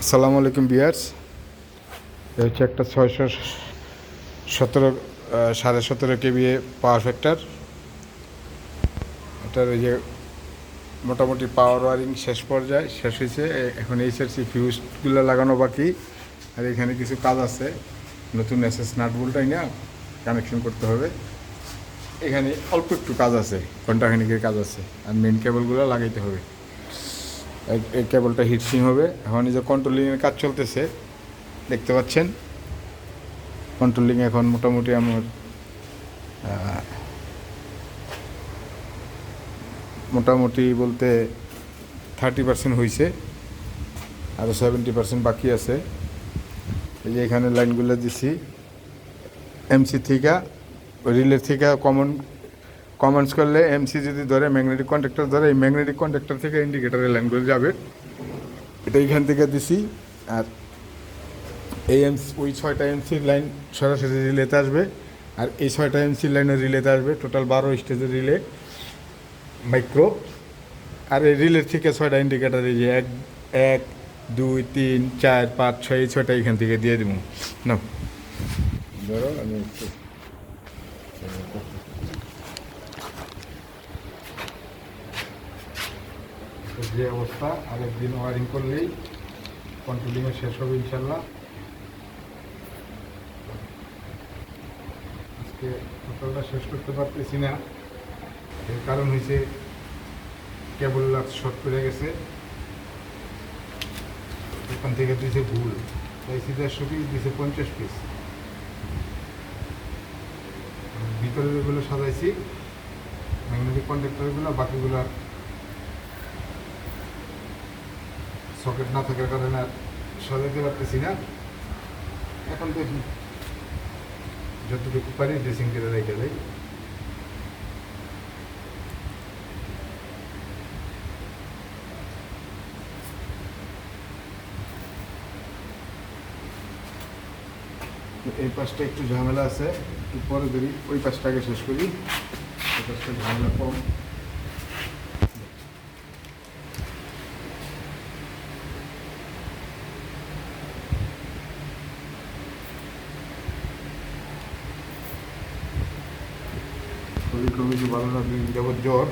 আসসালামু আলাইকুম বিয়ার্স। এ হচ্ছে একটা 617 17.5 কেভিএ পাওয়ার ফ্যাক্টর। এটার এই যে মোটামুটি পাওয়ার ওয়ারিং শেষ হয়েছে। এখন এইচআরসি ফিউজগুলো লাগানো বাকি, আর এখানে কিছু কাজ আছে। নতুন এসএস নাট বোল্টটাই না কানেকশন করতে হবে। এখানে অল্প একটু কাজ আছে, ঘন্টাখানিকের কাজ আছে, আর মেন কেবলগুলো লাগাইতে হবে। এই কেবলটা হিটসিং হবে। এখন এই যে কন্ট্রোলিংয়ের কাজ চলতেছে, দেখতে পাচ্ছেন। কন্ট্রোলিং এখন মোটামুটি আমার মোটামুটি বলতে 30% হয়েছে, আরও 70% বাকি আছে। এই যে এখানে লাইনগুলো দিছি এমসি থেকে, রিলের থেকে কমন্স করলে এমসি যদি ধরে, ম্যাগনেটিক কন্ডাক্টর ধরে, এই ম্যাগনেটিক কন্ডাক্টর থেকে ইন্ডিকেটারের লাইনগুলো যাবে। এটা এইখান থেকে দিছি। আর এই ওই 6টা এমসির লাইন সরাসরি রিলেতে আসবে, আর এই 6টা এমসির লাইনের রিলেতে আসবে। টোটাল 12 স্টেজের রিলে মাইক্রো। আর এই রিলের থেকে 6টা ইন্ডিকেটার, এই যে 1 1 2 3 4 5 6, এই 6টা এখান থেকে দিয়ে দেবো না। ধরো আমি যে অবস্থা, আরেকদিন ওয়ারিং করলেই কন্ট্রোলিংয়ে শেষ হবে ইনশাল্লাহ। আজকে টোটালটা শেষ করতে পারতেছি না, এর কারণ হয়েছে কেবল শর্ট করে গেছে। এখান থেকে দিয়েছে ভুল, তাই 150 পিস দিয়েছে 50 পিস। ভিতরের এগুলো সাজাইছি, ম্যাগনেটিক কন্ডাক্টরগুলো, বাকিগুলো সকেট না থাকার কারণে আর সাজাইতে পারতেছি না। এখন দেখি যতটুকু পারি ড্রেসিং করে রেখে দেয়। এই পাশটা একটু ঝামেলা আছে, একটু পরে ধরি। ওই পাশটাকে শেষ করি, ওই পাশটা ঝামেলা কম। শরীর খুব বেশি ভালো না, দুই যাবৎ জ্বর।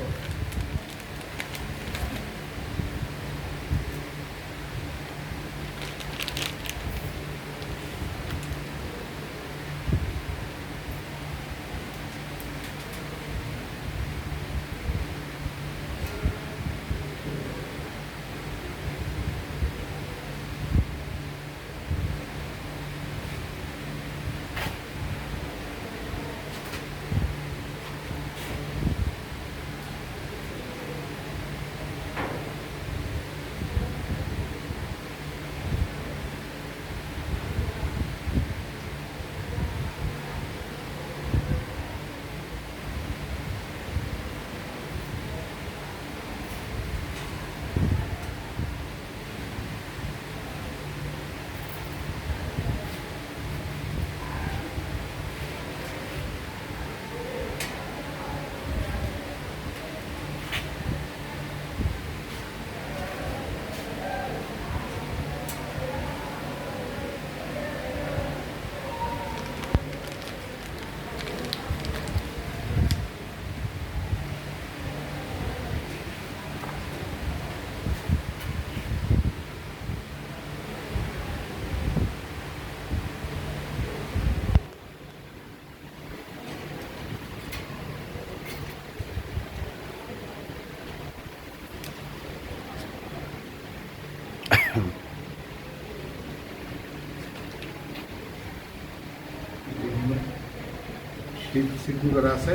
সিদ্ধি করা আছে,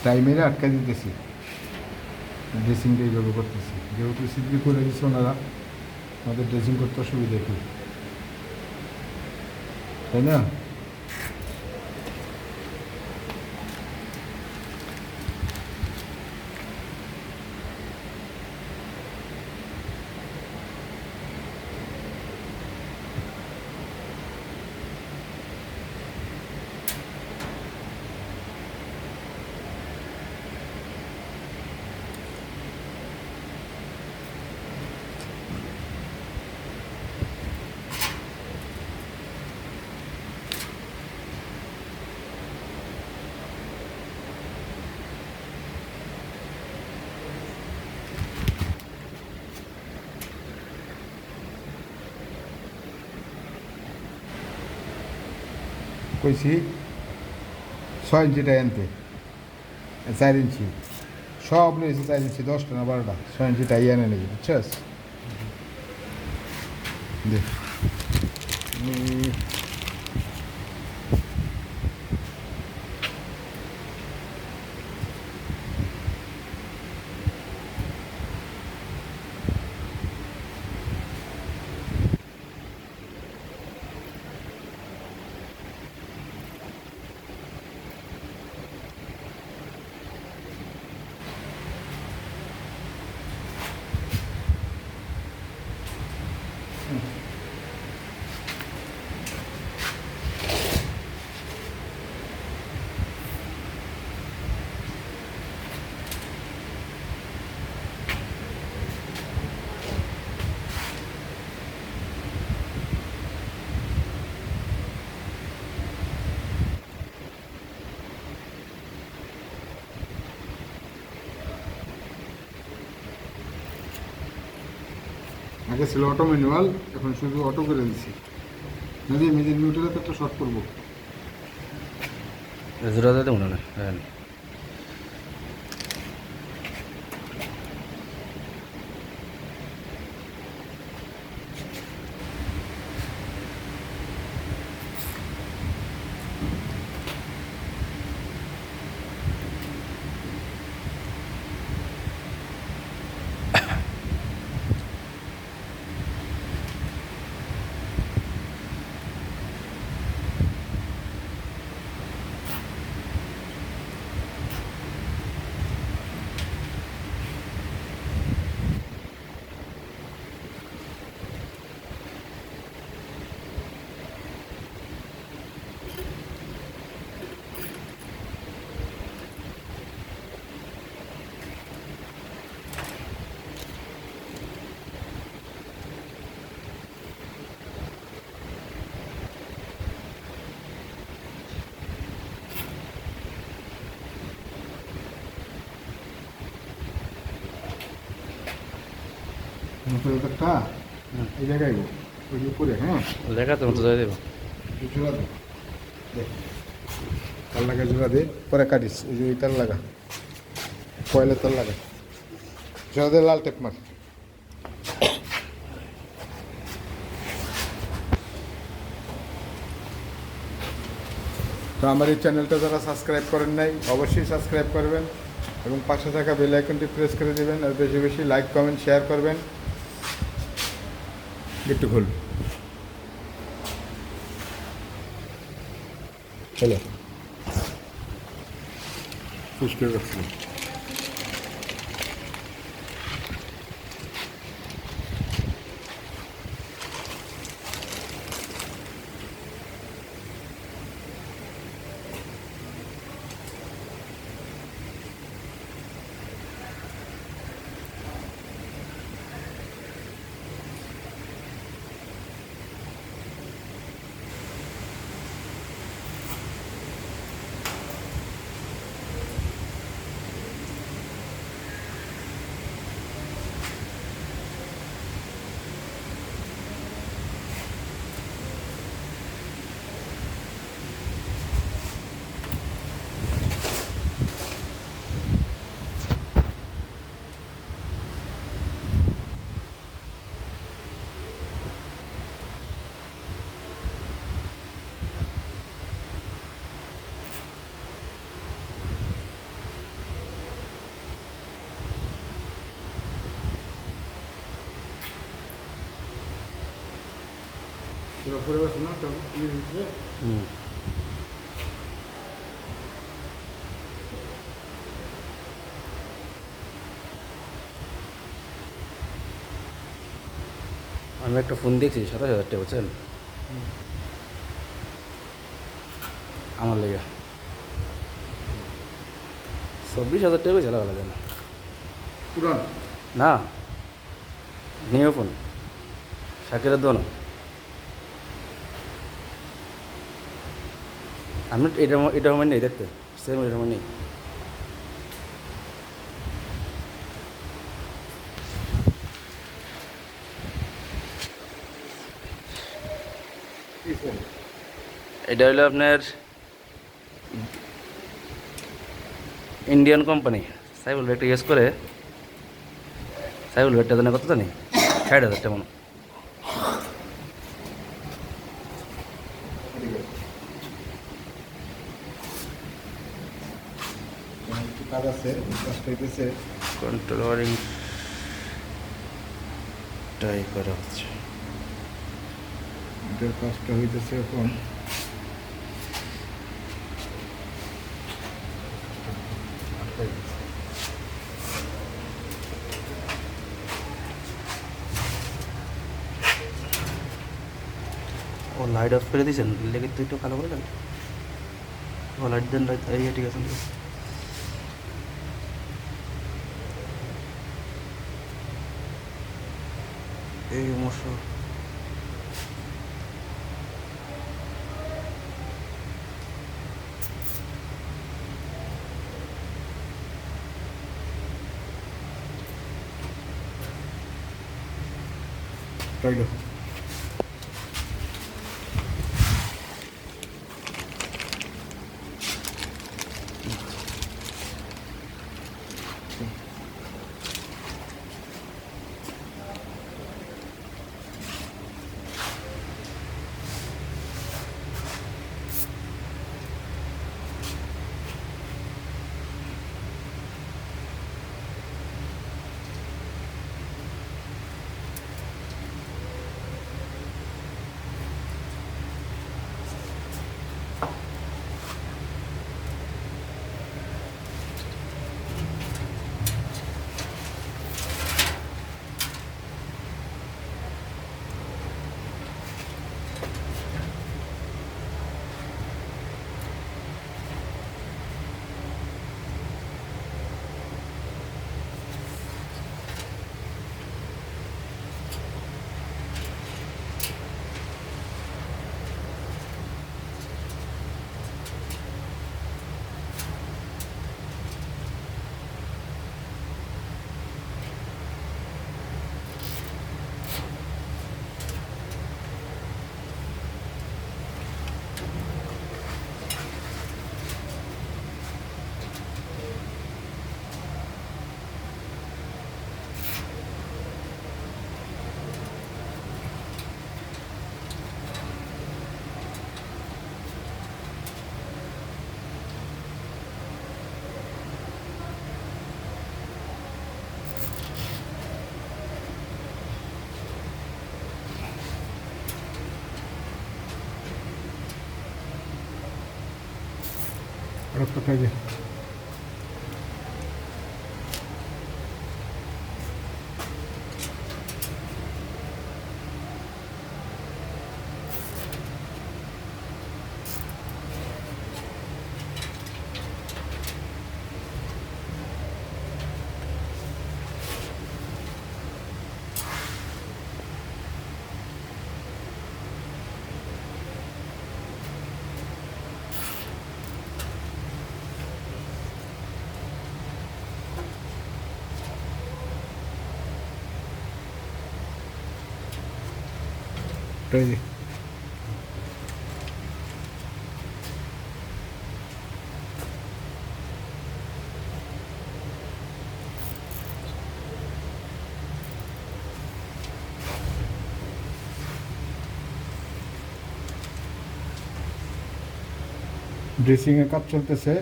টাইমেরে আটকা দিতেছি, ড্রেসিংটা এইভাবে করতেছি। যেহেতু সিদ্ধি করে দিচ্ছে ওনারা, আমাদের ড্রেসিং করতে অসুবিধা কি, তাই না? কইছি 6 ইঞ্চিটা আনতে, 4 ইঞ্চি সব রয়েছে, 4 ইঞ্চি 10টা না 12টা, 6 ইঞ্চিটা এনে নেবি, বুঝছস? দেখ আগে ছিল অটো ম্যানুয়াল, এখন শুধু অটো করে দিচ্ছি। যদি মেজের মিউটারে তো একটা শর্ট করবো। জোড়া দিতে মনে হয় হ্যাঁ। একটা এই জায়গায় ওই যে উপরে, হ্যাঁ লেখা তো মতো যাই দেবো। জোড়া দে, তার লাগা জোড়া দে, পরে কাটিস। ওই যে ওই তার লাগা, কয়লা তার লাগা, জোড়া দে, লাল টেপ মার। তো আমার এই চ্যানেলটা যারা সাবস্ক্রাইব করেন নাই অবশ্যই সাবস্ক্রাইব করবেন এবং পাশে থাকা বেল আইকনটি প্রেস করে দেবেন, আর বেশি বেশি লাইক কমেন্ট শেয়ার করবেন। একটু খুল, চলো পুষ্ট রাখছি। পরে বসে না তো আমি একটা ফোন দেখছি 27,000 টাকা, বুঝছেন? আমার লেগে 24,000 টাকা চালা গেল না পুরান না, নিউ ফোন শাকিরের দোনো। আমি এটা আমার নেই দেখতে, সেম এটা আমার নেই। এটা হলো আপনার ইন্ডিয়ান কোম্পানি। সাইবল ব্যাগটা ইউজ করে, সাইবল ব্যাগটা জানে কত জানি 60,000 টাকা মনে। একটু কাজ আছে, কাজটা হইতেছে কন্ট্রোলিং টাই করা হচ্ছে। এটার কাজটা হইতেছে এখন ও লাইট অফ করে দিয়েছেন, লেগে তুই একটু কালো করে দেন। ও লাইট দেন, লাইট এই ঠিক আছে। এই মশা রইল। রক্ত খাই যে খাই যে ড্রেসিংয়ের কাজ চলতেছে,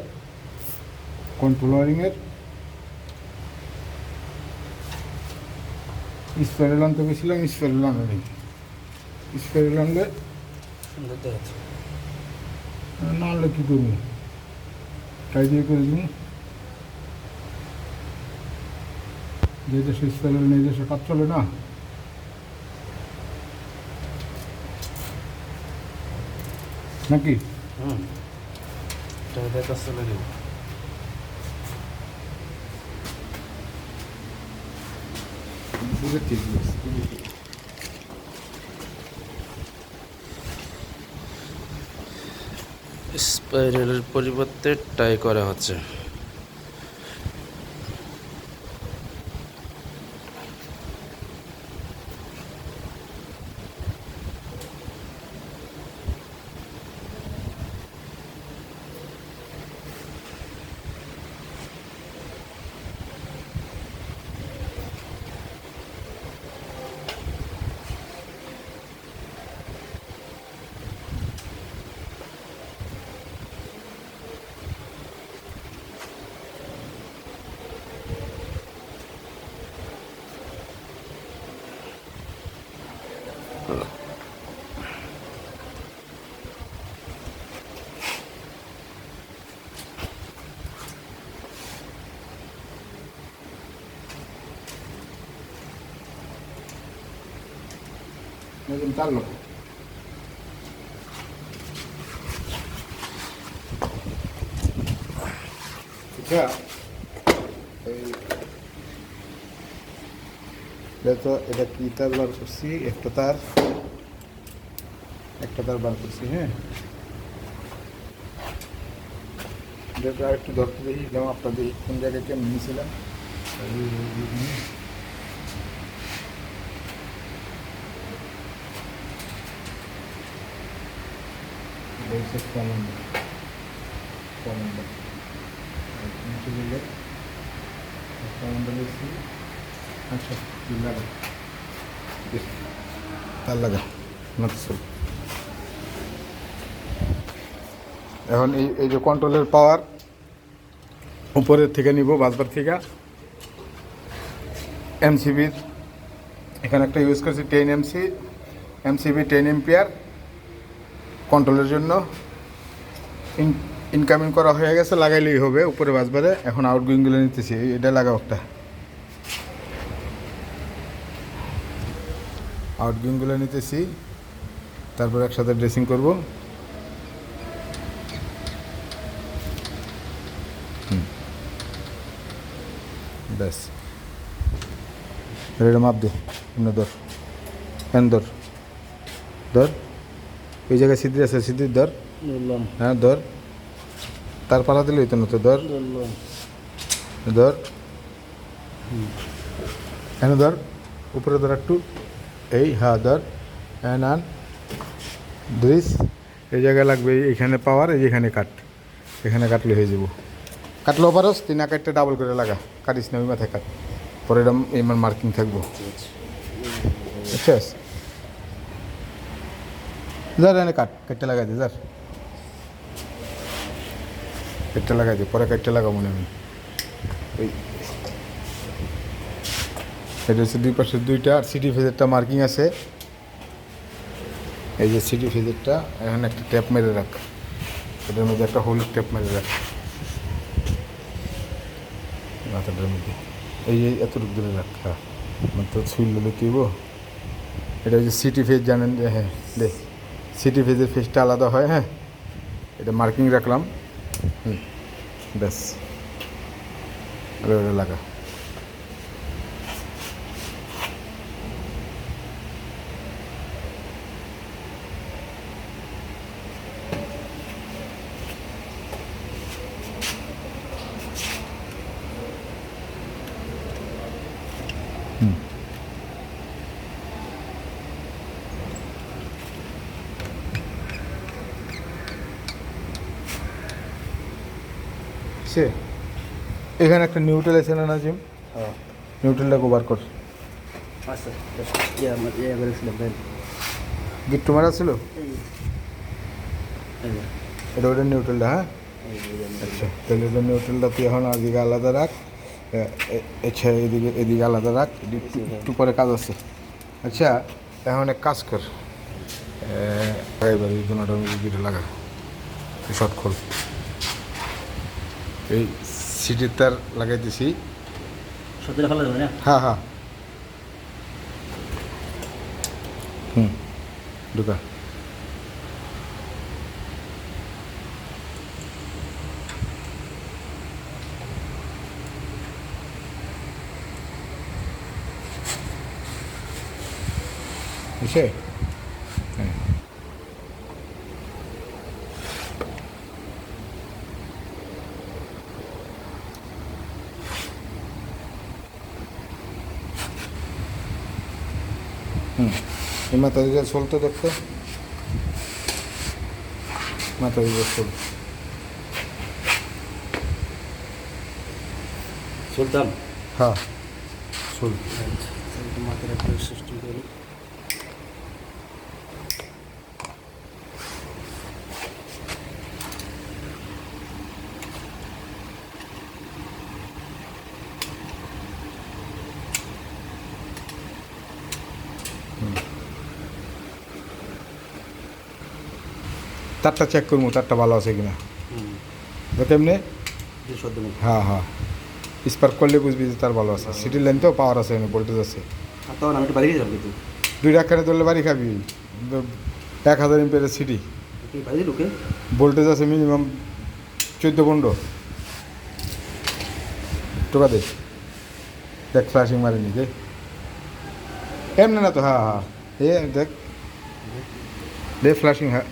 কন্ট্রোলারিংয়ের স্পেরেল আনতে গেছিলাম, স্পেরেল আনা নেই। স্পেরেল আনলে সুন্দর দেখাচ্ছে। না আনলে কী করবো, ট্রাই দিয়ে করে দিব। যে দেশে স্পেরেল নেই দেশে কাজ চলে না। নাকি হুম, এটা দেখা চলে গেল। স্পাইরালের পরিবর্তে টাই করা হচ্ছে। চালু এটা তো এটা কি তার বার করছি একটা তার বার করছি। হ্যাঁ, এটা আর একটু ধরতে দেখি যেমন আপনাদের কোন জায়গায় কেমন নিয়েছিলাম। আচ্ছা তার লাগা এখন এই যে কন্ট্রোলের পাওয়ার উপরের থেকে নিব বাসবার থেকে এমসিবির এখানে একটা ইউজ করছি 10 এমসিবি 10 এম্পিয়ার কন্ট্রোলের জন্য ইনকামিং করা হয়ে গেছে, লাগাইলেই হবে উপরে বাসবারে। এখন আউটগোয়িংগুলো নিতেছি, এটা লাগাও একটা আউটগোয়িংগুলো নিতেছি, তারপর একসাথে ড্রেসিং করব। ব্যাস এটা মাপ দে, ধর ফ্যান ধর ওই জায়গায় সিদ্ধি আছে, সিদ্ধির ধর। হ্যাঁ ধর, তার পালা দিলেই তো নতো ধর কেন ধর উপরে ধর একটু, এই হ্যাঁ ধর আন ব্রিজ এই জায়গায় লাগবে, এইখানে পাওয়ার এইখানে কাট, এখানে কাটলে হয়ে যাব। কাটলেও পারস, তুই না কাটতে ডাবল করে লাগা, কাটিস না ওই মাথায় কাট, পরে এরকম আমার মার্কিং থাকবো। বুঝছিস? যার এনে কাটতে লাগাই দে, যার কাটতে লাগাই দে, পরে কাটতে লাগাবো মনে আমি। ওই এটা হচ্ছে দুই পাশে দুইটা, আর সিটি ফেজেরটা মার্কিং আছে। এই যে সিটি ফেজেরটা এখানে একটা ট্যাপ মেরে রাখ, এটার মধ্যে একটা হোল ট্যাপ মেরে রাখ মাথাটার মধ্যে, এই যে এতটুকু দূরে রাখ। হ্যাঁ তো ছুইলে দেখিব। এটা হচ্ছে সিটি ফেজ, জানেন যে? হ্যাঁ দে, সিটি ফেজের ফেজটা আলাদা হয়। হ্যাঁ এটা মার্কিং রাখলাম। ব্যাস ওটা লাগা। সে এখানে একটা নিউট্রাল আছে না নাজিম? হ্যাঁ নিউট্রালটা কভার কর। আচ্ছা করেছিলাম গিট্টু মারা ছিল এটা, ওটা নিউট্রালটা। হ্যাঁ আচ্ছা, তাহলে এটা নিউট্রালটা তুই এখন এদিকে আলাদা রাখ, আচ্ছা এদিকে আলাদা রাখ, একটু পরে কাজ আছে। আচ্ছা এখন এক কাজ কর, এবার এই দুটার মধ্যে লাগা, শর্ট খোল। এই সিটির তার লাগাই দিছি। সত্যি ভালো যাবে না? হ্যাঁ হ্যাঁ ঢুকা। বুঝছে? হ্যাঁ এই মাথা দিয়ে চলতে দেখতো, মাথা দিয়ে চল। সুলতান হ্যাঁ চল। মাথার একটা সিস্টেম করি। তারটা চেক করবো তারটা ভালো আছে কিনা। তো কেমনে? 214 মিনিট। হ্যাঁ হ্যাঁ, স্পার্ক করলে বুঝবি যে তার ভালো আছে। সিটির লাইন তো পাওয়ার আছে, ভোল্টেজ আছে। আর তখন আমি একটু বাড়ি গেছিলাম কিন্তু 2 টাকারে ধরলে বাড়ি খাবি। 1000 এমপিয়ারের সিটি, কি বাড়ি ঢুকে ভোল্টেজ আছে মিনিমাম 14-15 টাকা দে। দেখ ফ্ল্যাশিং মারিনি দে, এমনি না তো। হ্যাঁ হ্যাঁ, এ দেখ দে ফ্ল্যাশিং। হ্যাঁ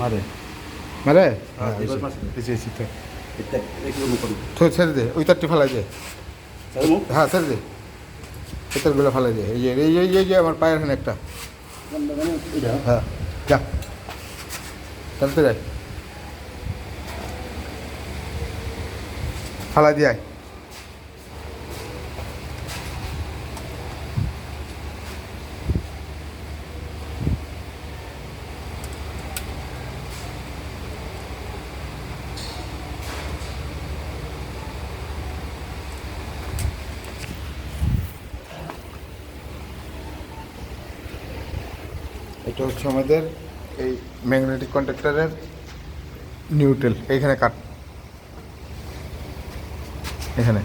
মারে মারে। হ্যাঁ, হ্যাঁ দুবার মারছে। এসে তো এটা একটু মুখ করুন তো ছেড়ে দে, ওই তারটি ফেলাই দে। স্যার মুখ হ্যাঁ ছেড়ে দে, এটারগুলো ফেলাই দে। এই যে আমার পায়ের এখানে একটা। এটা হ্যাঁ যা চলতে যাই, ফালাই দিয়ে আয়। এটা হচ্ছে আমাদের এই ম্যাগনেটিক কন্ট্যাক্টরের নিউট্রাল। এইখানে কাট, এখানে।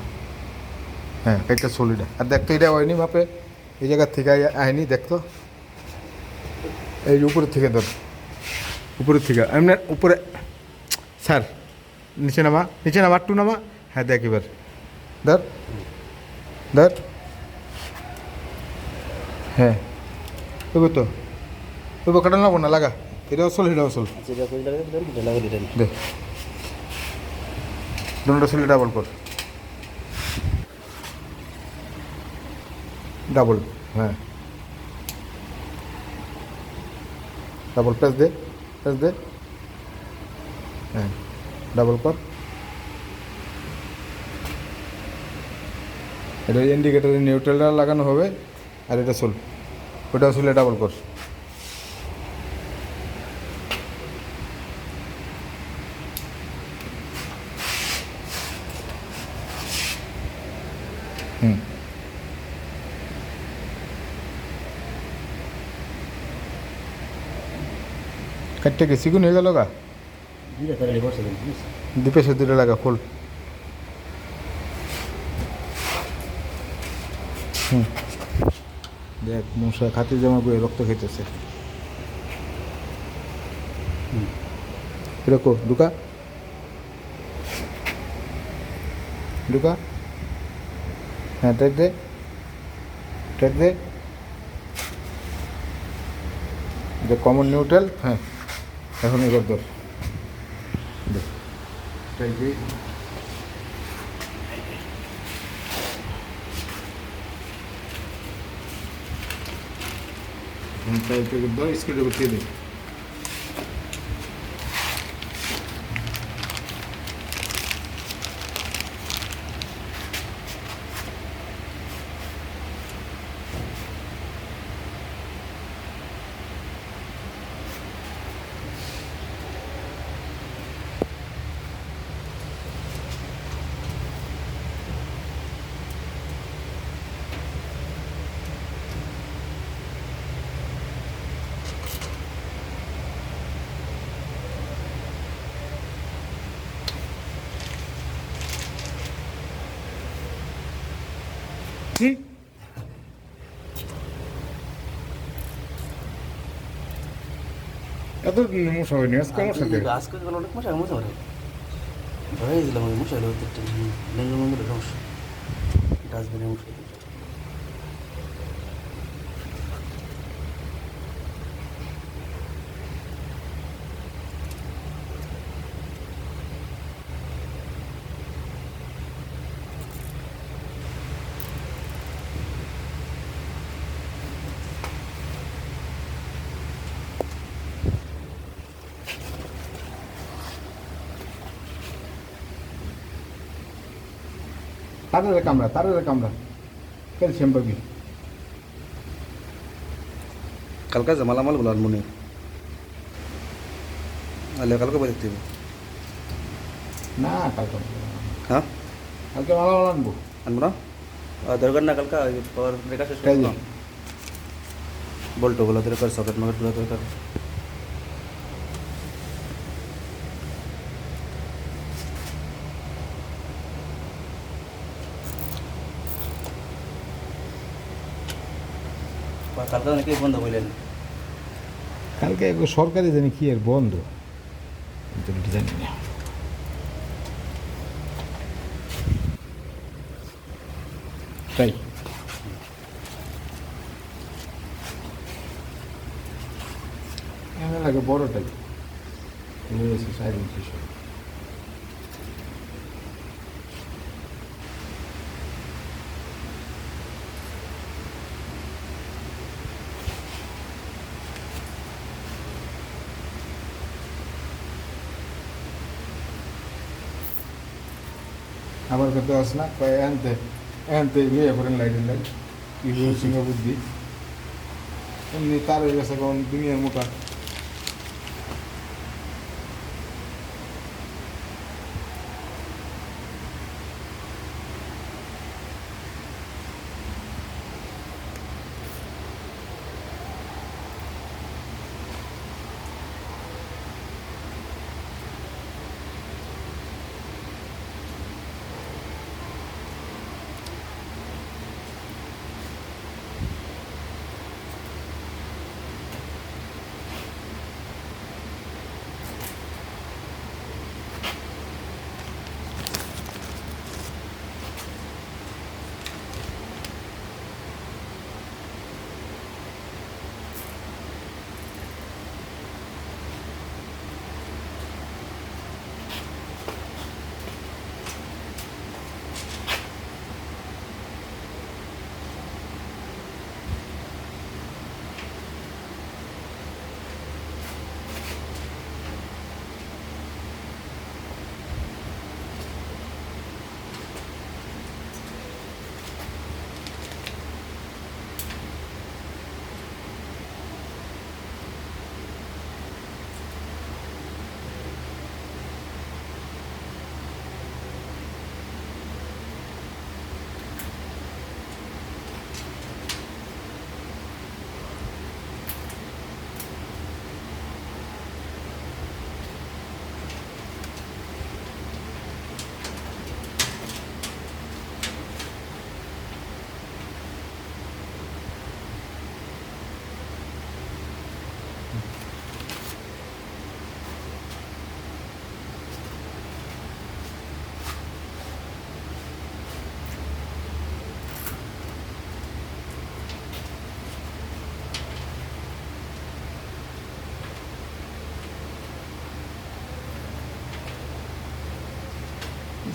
হ্যাঁ এটা সলিড। আর দেখতো এটা হয়নি মাপে, এই জায়গার থেকে আয়নি দেখতো। এই উপরের থেকে ধর, উপরের থেকে এমনি উপরে। স্যার নিচে নামা, নিচে নামা, একটু নামা। হ্যাঁ দেখ এবার ধর ধর। হ্যাঁ ওই তো, ওই কাটা নেবো না, লাগা। এটা আসল, এটা আসল। যেটা কই লাগে দেন এটা লাগে দিতেন দে দুটো সিলে ডাবল কর, ডাবল। হ্যাঁ ডাবল প্রেস দে, প্রেস দে। হ্যাঁ ডাবল কর। এটা ইন্ডিকেটারের নিউট্রালটা লাগানো হবে, আর এটা সোল, ওটা আসলে ডাবল কর। হুম কাটতে গেছি গুণ হয়ে গেল গা। দুইটা তাহলে বসে দেন দীপে সে দুটো লাগা খোল। হুম দেখ মশা খাতে জামা বয়ে রক্ত খেতেছে। এরকম ঢুকা ঢুকা। হ্যাঁ টেক দে, টেক দে। এটা কমন নিউট্রাল। হ্যাঁ এখন এবার ধর টেক দে। ধর স্ক্রুটা উঠিয়ে দে। কি এত মশা হয়নি আজকে আমার সাথে। আজকে গেল অনেক মশা মশা করে ধরে দিলাম ওই মশা হলো ডেঙ্গু মেঙ্গুর সমস্যা ডাস্টবিনের মশা তারের কামড়া, তারের কামড়া, ক্যালসিয়াম পাবি। কালকে মালামাল বলো আর মনে আলে কালকে বাজে দেবে না কালকে, হ্যাঁ কালকে মালা আনবো। আনবো না দরকার না কালকে পাওয়ার রেখা শেষ কাজে। করলাম বল্টুগুলো দরকার, সকেট মকেটগুলো দরকার। কালকে নাকি বন্ধ করলেন? কালকে সরকারি জানি কি আর বন্ধ, জানি না। তাই এমন লাগে বড়টাই সাইলেন্ট হিসেবে। আমার কথা আস না কয় আনতে আনতে লিয়ে করেন লাইটের লাইট কি সিংহ বুদ্ধি এমনি তার হয়ে গেছে কারণ দুনিয়ার মোটা।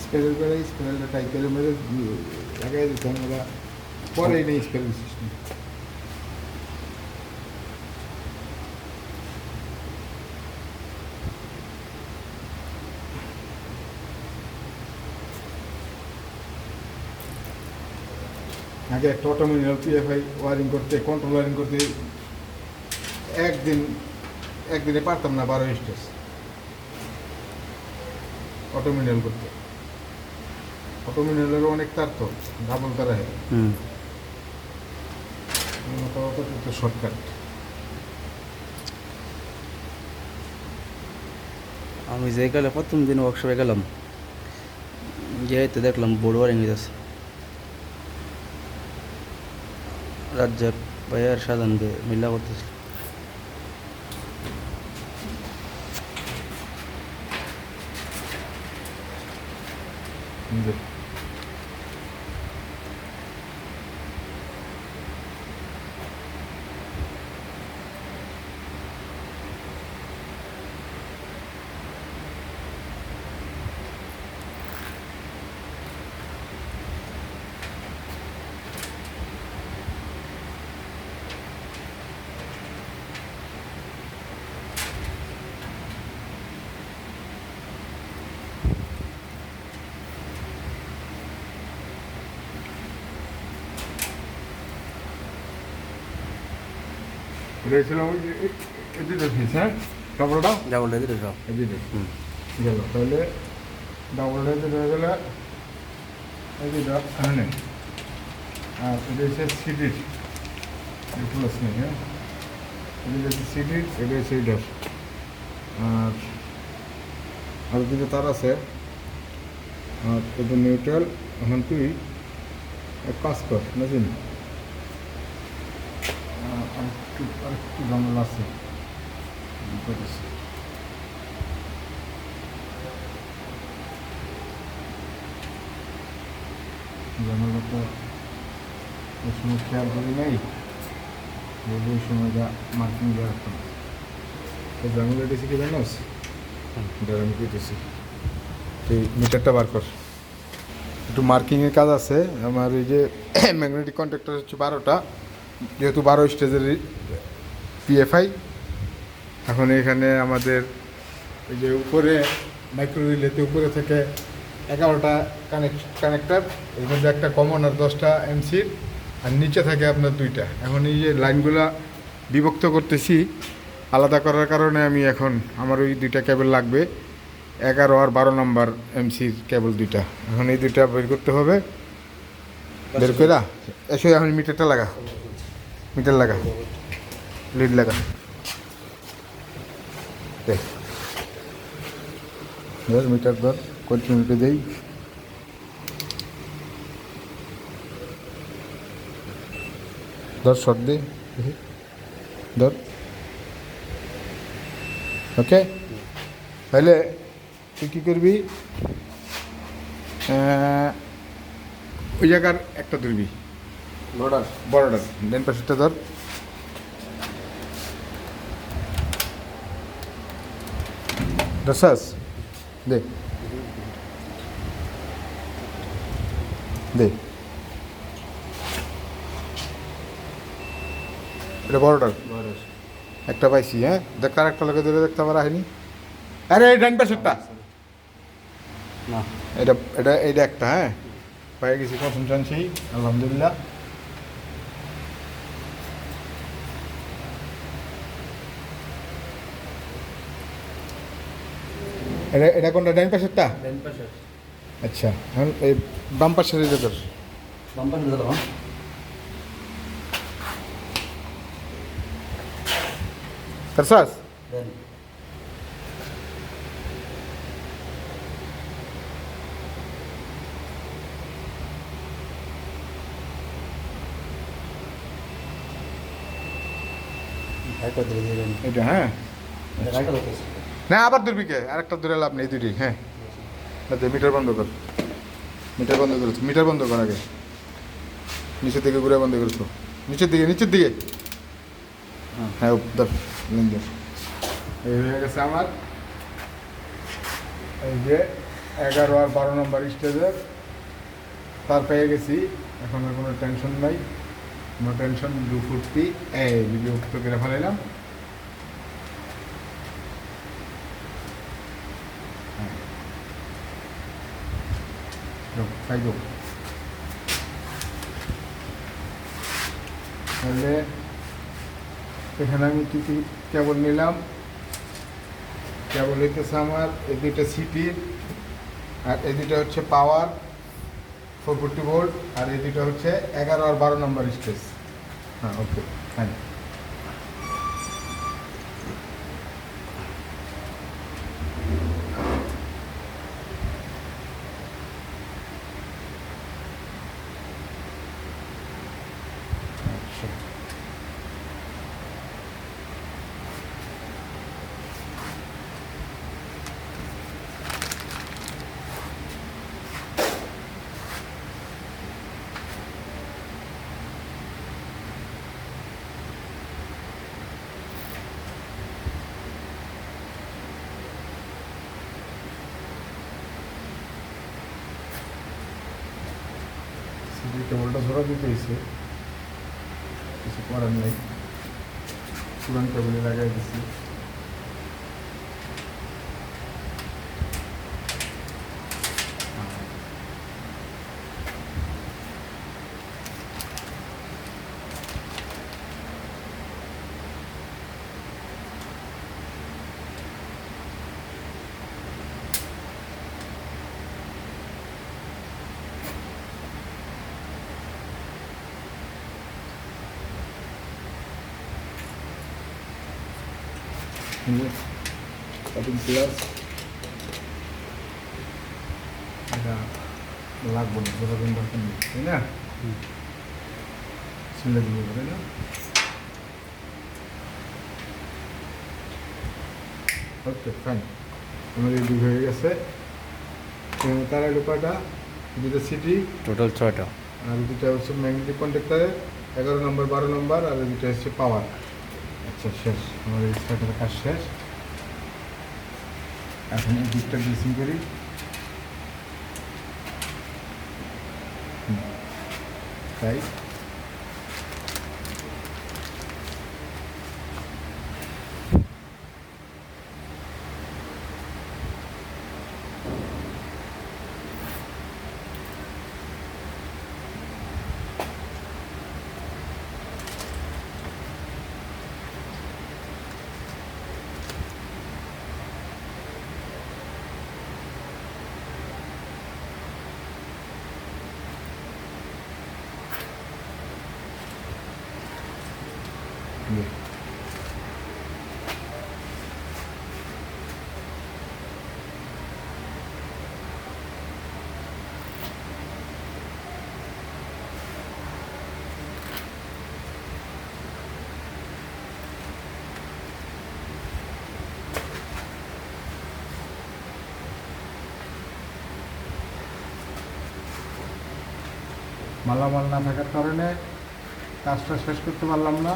স্পেলের করে স্পেলটা টাইপের মধ্যে লাগাই দিতাম ওরা পরে নেই স্পেল সিস্টেম। আগে একটা অটোমেটিক পিএফআই ওয়ারিং করতে কন্ট্রোল ওয়ারিং করতে একদিনে পারতাম না 12 স্টেজ অটোমিনাল করতে। অটোমিনালেরও অনেক তার তো ডাবল তারা হয় মোটামুটি শর্টকাট। আমি যে গেলে প্রথম দিন ওয়ার্কশপে গেলাম, যেতে দেখলাম বোর্ড ওয়ারিং হইতেছে। রাজ্জাক ভাই আর সাজানকে মিল্লা করতেছিল। রেছিলাম এদিকে ফিস হ্যাঁ কাপড়টা ডাবল দিতে সব এদিকে গেল তাহলে ডাবল এদিকে হয়ে গেলে এদিকে হ্যাঁ আর এটা হচ্ছে সিটির প্লাস নেই হ্যাঁ এটা হচ্ছে সিডির, এটা হচ্ছে এইটার। আর আরও দুটো তার আছে। আর এটা নিউট্রাল। এখন তুই এক কাজ কর নাজিন, আরেকটু ঝামেলা আছে। ঝামেলাটা ওই সময় খেয়াল করি নাই, ওই সময়টা মার্কিং দিয়ে রাখতাম। তো ঝামেলা দিয়েছি কি জানোস? এটা আমি কেটেছি। তুই মিটারটা বার কর, একটু মার্কিংয়ের কাজ আছে আমার। এই যে ম্যাগনেটিক কন্ট্যাক্টর হচ্ছে 12টা, যেহেতু 12 স্টেজের পিএফআই। এখন এখানে আমাদের এই যে উপরে মাইক্রো রিলেতে উপরে থেকে 11টা কানেক্টার, এর মধ্যে একটা কমন আর 10টা এমসির, আর নিচে থাকে আপনার 2টা। এখন এই যে লাইনগুলা বিভক্ত করতেছি, আলাদা করার কারণে আমি এখন আমার ওই 2টা কেবল লাগবে, 11 আর 12 নম্বর এমসির কেবল 2টা। এখন এই 2টা বের করতে হবে। বের করে এসে এখন মিটারটা লাগা, মিটার লাগা, লিড লাগা। ধর মিটার ধর, কন্টিনিউটি দেই। ধর শর্ট দে, ধর। ওকে, তাহলে তুই কী করবি, ওই জায়গার একটা ধরবি, বড়টা দেন পাশেরটা ধর। দশাস দে দে, এটা বড়টার একটা পাইছি। হ্যাঁ দেখ, আর একটা লোকে ধরে দেখতে আমার আইনি। আরে এই ডান পাশেরটা না, এটা এটা এইটা একটা। হ্যাঁ পাই গেছি, প্রথম জানছি, আলহামদুলিল্লাহ। এটা এটা কোনটা, ডান পাশেরটা? আচ্ছা, এখন এই বাম পাশের এটা তোর। বাম্পার দিলাম। করছাস? দেন একটা ধরে দিলেন, এটা হ্যাঁ একটা ধরতেছে। না, আবার ধরবি কে? আরেকটা ধরে লাভ নেই, দুটি। হ্যাঁ মিটার বন্ধ কর, মিটার বন্ধ করেছো, মিটার বন্ধ কর আগে। নিচের দিকে ঘুরে বন্ধ করেছো, নিচের দিকে, নিচের দিকে। হ্যাঁ ধর, লিঙ্ক ধর। এই হয়ে গেছে আমার এই যে 11 আর 12 নম্বর স্টেজের তার পেয়ে গেছি। এখন আর কোনো টেনশন নাই, নো টেনশন। 2 ফুটটি এই ভিডিও তো করে ফেলাইলাম। খাইব তাহলে এখানে আমি কী কী কেবল নিলাম। কেবল হইতেছে আমার এই 2টা সিটির, আর এই 2টা হচ্ছে পাওয়ার 440 ভোল্ট, আর এই 2টা হচ্ছে 11 আর 12 নম্বর স্টেজ। হ্যাঁ ওকে, হ্যাঁ কেবলটা ধরা দিতে হয়েছে, কিছু করার নেই। পুরান কেবলে লাগাই দিচ্ছি। কাটিং প্লাস এটা লাগবো না যতদিন দরকার নেই তাই না ছেলে দিব তাই না ওকে ফাইন আমাদের দুই হয়ে গেছে তার আগে কয়টা দুটো সিটি টোটাল 6টা। আর দুটা হচ্ছে ম্যাগনেটিক কন্ডাক্টরের 11 নম্বর 12 নম্বর আর দুটো হচ্ছে পাওয়ার আচ্ছা শেষ আমাদের স্টার্টারের কাজ শেষ এখন এই দিকটা ড্রেসিং করি তাই মালামাল না থাকার কারণে কাজটা শেষ করতে পারলাম না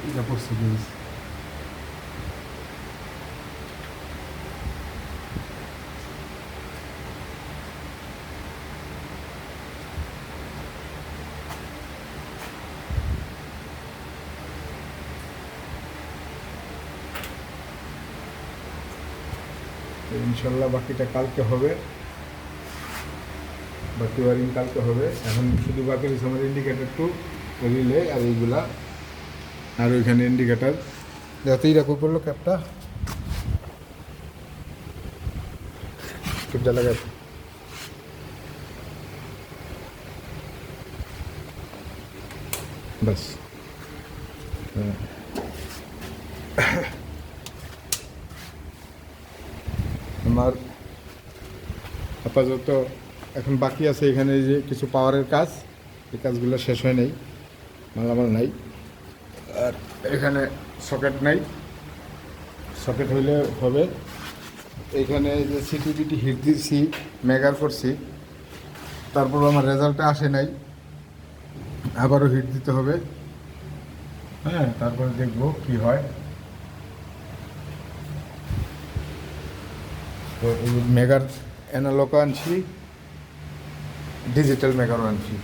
এটা করছি প্লিজ ইনশাল্লাহ বাকিটা কালকে হবে বাকি ওয়ারিং কালকে হবে এখন শুধু বাকি রয়েছে আমাদের ইন্ডিকেটার টু রিলে আর এইগুলা আর ওইখানে ইন্ডিকেটার যাতেই রাখো পড়লো ক্যাপটা ক্যাপটা লাগাই বাস আমার আপাতত এখন বাকি আছে এখানে যে কিছু পাওয়ারের কাজ এই কাজগুলো শেষ হয় নাই মালামাল নাই আর এখানে সকেট নাই সকেট হইলে হবে এখানে যে সিটিবিটি হিট দিচ্ছি মেগার করছি তারপর আমার রেজাল্টটা আসে নাই আবারও হিট দিতে হবে হ্যাঁ তারপরে দেখবো কি হয় তো এই মেগার অ্যানালগও আনছি ডিজিটাল মেগারও আনছি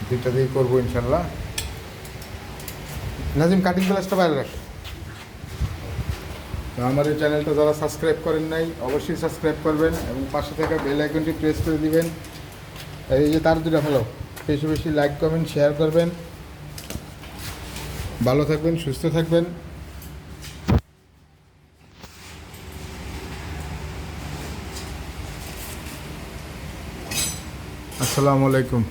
দুইটা দিয়ে করবো ইনশাল্লাহ নাজিম কাটিং গ্লাসটা বাইরে রাখ তো আমার এই চ্যানেলটা যারা সাবস্ক্রাইব করেন নাই অবশ্যই সাবস্ক্রাইব করবেন এবং পাশে থাকা বেল আইকনটি প্রেস করে দিবেন এই যে তার দুটা ভালো বেশি বেশি লাইক করবেন শেয়ার করবেন ভালো থাকবেন সুস্থ থাকবেন আসসালামু আলাইকুম